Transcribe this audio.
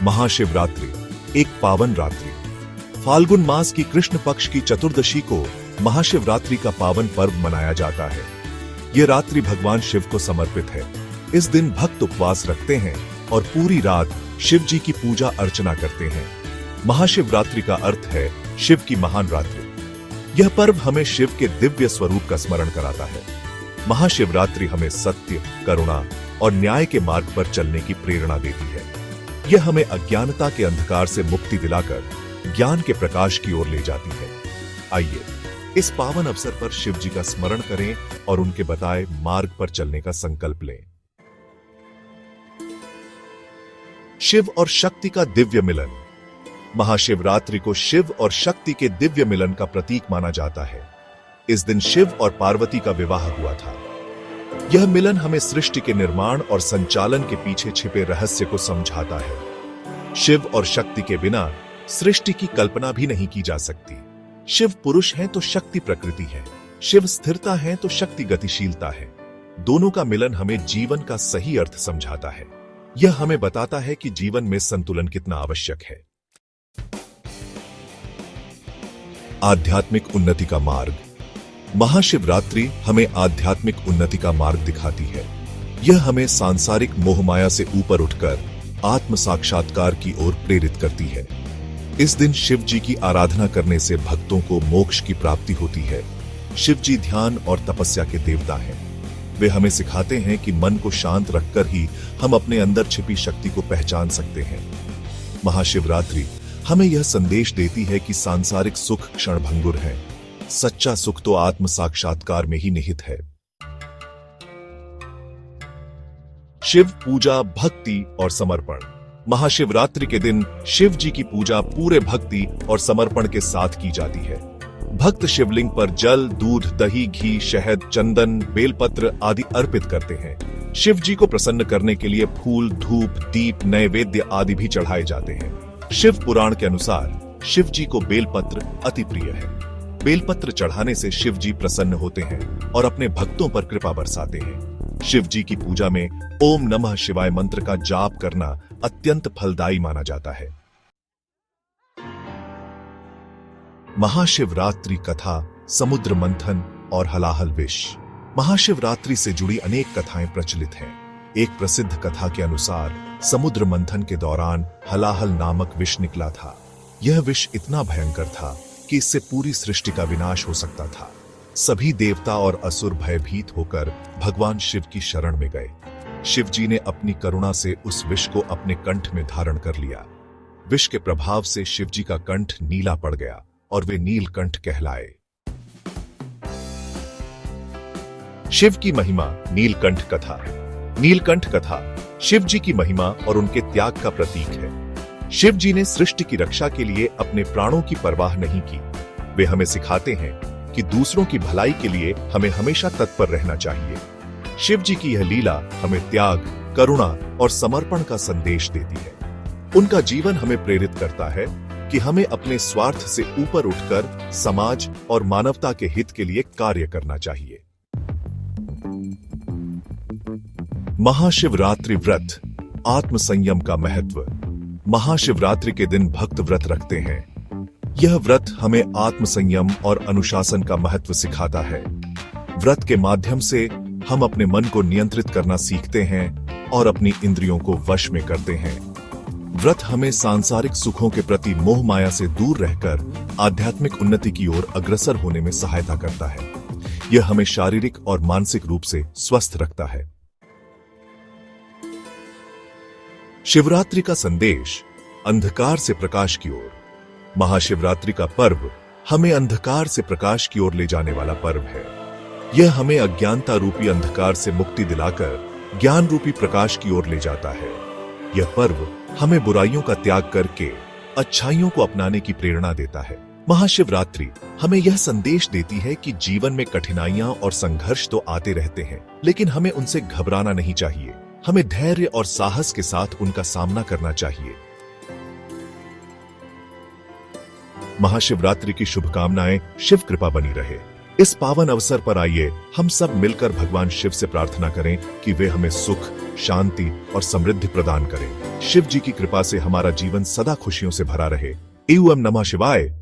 महाशिवरात्रि एक पावन रात्रि। फाल्गुन मास की कृष्ण पक्ष की चतुर्दशी को महाशिवरात्रि का पावन पर्व मनाया जाता है। यह रात्रि भगवान शिव को समर्पित है। इस दिन भक्त उपवास रखते हैं और पूरी रात शिव जी की पूजा अर्चना करते हैं। महाशिवरात्रि का अर्थ है शिव की महान रात्रि। यह पर्व हमें शिव के दिव्य स्वरूप का स्मरण कराता है। महाशिवरात्रि हमें सत्य, करुणा और न्याय के मार्ग पर चलने की प्रेरणा देती है। यह हमें अज्ञानता के अंधकार से मुक्ति दिलाकर ज्ञान के प्रकाश की ओर ले जाती है। आइए इस पावन अवसर पर शिव जी का स्मरण करें और उनके बताए मार्ग पर चलने का संकल्प लें। शिव और शक्ति का दिव्य मिलन। महाशिवरात्रि को शिव और शक्ति के दिव्य मिलन का प्रतीक माना जाता है। इस दिन शिव और पार्वती का विवाह हुआ था। यह मिलन हमें सृष्टि के निर्माण और संचालन के पीछे छिपे रहस्य को समझाता है। शिव और शक्ति के बिना सृष्टि की कल्पना भी नहीं की जा सकती। शिव पुरुष हैं तो शक्ति प्रकृति है। शिव स्थिरता है तो शक्ति गतिशीलता है। दोनों का मिलन हमें जीवन का सही अर्थ समझाता है। यह हमें बताता है कि जीवन में संतुलन कितना आवश्यक है। आध्यात्मिक उन्नति का मार्ग। महाशिवरात्रि हमें आध्यात्मिक उन्नति का मार्ग दिखाती है। यह हमें सांसारिक मोहमाया से ऊपर उठकर आत्म साक्षात्कार की ओर प्रेरित करती है। इस दिन शिव जी की आराधना करने से भक्तों को मोक्ष की प्राप्ति होती है। शिव जी ध्यान और तपस्या के देवता हैं। वे हमें सिखाते हैं कि मन को शांत रखकर ही हम अपने अंदर छिपी शक्ति को पहचान सकते हैं। महाशिवरात्रि हमें यह संदेश देती है कि सांसारिक सुख क्षणभंगुर है। सच्चा सुख तो आत्म साक्षात्कार में ही निहित है। शिव पूजा, भक्ति और समर्पण। महाशिवरात्रि के दिन शिव जी की पूजा पूरे भक्ति और समर्पण के साथ की जाती है। भक्त शिवलिंग पर जल, दूध, दही, घी, शहद, चंदन, बेलपत्र आदि अर्पित करते हैं। शिव जी को प्रसन्न करने के लिए फूल, धूप, दीप, नैवेद्य आदि भी चढ़ाए जाते हैं। शिव पुराण के अनुसार शिव जी को बेलपत्र अति प्रिय है। बेलपत्र चढ़ाने से शिव जी प्रसन्न होते हैं और अपने भक्तों पर कृपा बरसाते हैं। शिव जी की पूजा में ओम नमः शिवाय मंत्र का जाप करना अत्यंत फलदायी माना जाता है। महाशिवरात्रि कथा, समुद्र मंथन और हलाहल विष। महाशिवरात्रि से जुड़ी अनेक कथाएं प्रचलित हैं। एक प्रसिद्ध कथा के अनुसार समुद्र मंथन के दौरान हलाहल नामक विष निकला था। यह विष इतना भयंकर था कि इससे पूरी सृष्टि का विनाश हो सकता था। सभी देवता और असुर भयभीत होकर भगवान शिव की शरण में गए। शिव जी ने अपनी करुणा से उस विष को अपने कंठ में धारण कर लिया। विष के प्रभाव से शिव जी का कंठ नीला पड़ गया और वे नीलकंठ कहलाए। शिव की महिमा, नीलकंठ कथा। नीलकंठ कथा शिव जी की महिमा और उनके त्याग का प्रतीक है। शिव जी ने सृष्टि की रक्षा के लिए अपने प्राणों की परवाह नहीं की। वे हमें सिखाते हैं कि दूसरों की भलाई के लिए हमें हमेशा तत्पर रहना चाहिए। शिव जी की यह लीला हमें त्याग, करुणा और समर्पण का संदेश देती है। उनका जीवन हमें प्रेरित करता है कि हमें अपने स्वार्थ से ऊपर उठकर समाज और मानवता के हित के लिए कार्य करना चाहिए। महाशिवरात्रि व्रत, आत्म संयम का महत्व। महाशिवरात्रि के दिन भक्त व्रत रखते हैं। यह व्रत हमें आत्म संयम और अनुशासन का महत्व सिखाता है। व्रत के माध्यम से हम अपने मन को नियंत्रित करना सीखते हैं और अपनी इंद्रियों को वश में करते हैं। व्रत हमें सांसारिक सुखों के प्रति मोह माया से दूर रहकर आध्यात्मिक उन्नति की ओर अग्रसर होने में सहायता करता है। यह हमें शारीरिक और मानसिक रूप से स्वस्थ रखता है। शिवरात्रि का संदेश, अंधकार से प्रकाश की ओर। महाशिवरात्रि का पर्व हमें अंधकार से प्रकाश की ओर ले जाने वाला पर्व है। यह हमें अज्ञानता रूपी अंधकार से मुक्ति दिलाकर ज्ञान रूपी प्रकाश की ओर ले जाता है। यह पर्व हमें बुराइयों का त्याग करके अच्छाइयों को अपनाने की प्रेरणा देता है। महाशिवरात्रि हमें यह संदेश देती है कि जीवन में कठिनाइयां और संघर्ष तो आते रहते हैं, लेकिन हमें उनसे घबराना नहीं चाहिए। हमें धैर्य और साहस के साथ उनका सामना करना चाहिए। महाशिवरात्रि की शुभकामनाएं, शिव कृपा बनी रहे। इस पावन अवसर पर आइए हम सब मिलकर भगवान शिव से प्रार्थना करें कि वे हमें सुख, शांति और समृद्धि प्रदान करे। शिव जी की कृपा से हमारा जीवन सदा खुशियों से भरा रहे। एवं नमः शिवाय।